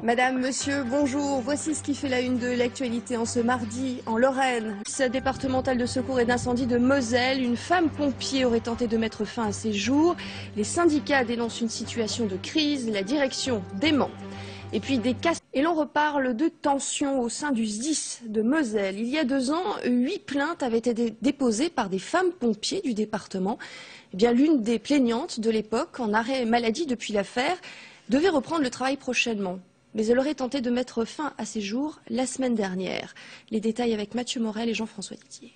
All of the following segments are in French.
Madame, monsieur, bonjour. Voici ce qui fait la une de l'actualité en ce mardi en Lorraine. Service départemental de secours et d'incendie de Moselle, une femme pompier aurait tenté de mettre fin à ses jours. Les syndicats dénoncent une situation de crise, la direction dément. Et puis des casses. Et l'on reparle de tensions au sein du SDIS de Moselle. Il y a 2 ans, 8 plaintes avaient été déposées par des femmes pompiers du département. Eh bien, l'une des plaignantes de l'époque, en arrêt maladie depuis l'affaire, devait reprendre le travail prochainement. Mais elle aurait tenté de mettre fin à ses jours la semaine dernière. Les détails avec Mathieu Morel et Jean-François Didier.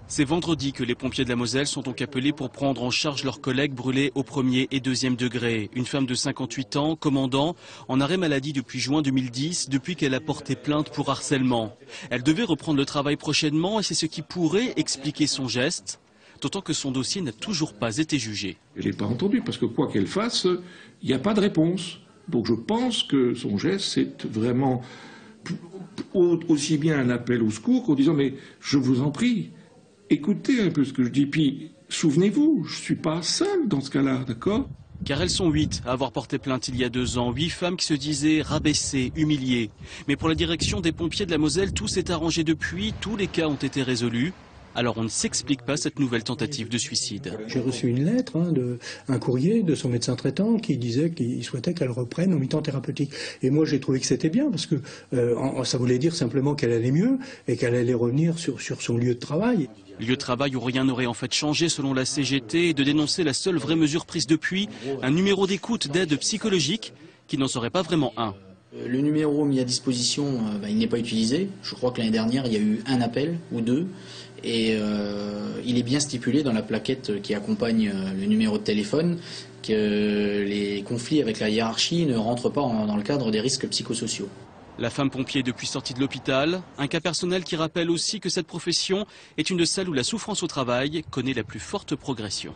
C'est vendredi que les pompiers de la Moselle sont donc appelés pour prendre en charge leurs collègues brûlés au 1er et 2e degré. Une femme de 58 ans, commandant, en arrêt maladie depuis juin 2010, depuis qu'elle a porté plainte pour harcèlement. Elle devait reprendre le travail prochainement et c'est ce qui pourrait expliquer son geste, d'autant que son dossier n'a toujours pas été jugé. Je ne l'ai pas entendu parce que quoi qu'elle fasse, il n'y a pas de réponse. Donc je pense que son geste, c'est vraiment aussi bien un appel au secours qu'en disant « mais je vous en prie, écoutez un peu ce que je dis, puis souvenez-vous, je ne suis pas seul dans ce cas-là, d'accord ?» Car elles sont 8 à avoir porté plainte il y a 2 ans, 8 femmes qui se disaient rabaissées, humiliées. Mais pour la direction des pompiers de la Moselle, tout s'est arrangé depuis, tous les cas ont été résolus. Alors on ne s'explique pas cette nouvelle tentative de suicide. J'ai reçu une lettre, un courrier de son médecin traitant qui disait qu'il souhaitait qu'elle reprenne au mi-temps thérapeutique. Et moi j'ai trouvé que c'était bien parce que ça voulait dire simplement qu'elle allait mieux et qu'elle allait revenir sur son lieu de travail. Lieu de travail où rien n'aurait en fait changé selon la CGT et de dénoncer la seule vraie mesure prise depuis, un numéro d'écoute d'aide psychologique qui n'en serait pas vraiment un. Le numéro mis à disposition, il n'est pas utilisé. Je crois que l'année dernière, il y a eu un appel ou 2. Et il est bien stipulé dans la plaquette qui accompagne le numéro de téléphone que les conflits avec la hiérarchie ne rentrent pas dans le cadre des risques psychosociaux. La femme pompier est depuis sortie de l'hôpital, un cas personnel qui rappelle aussi que cette profession est une de celles où la souffrance au travail connaît la plus forte progression.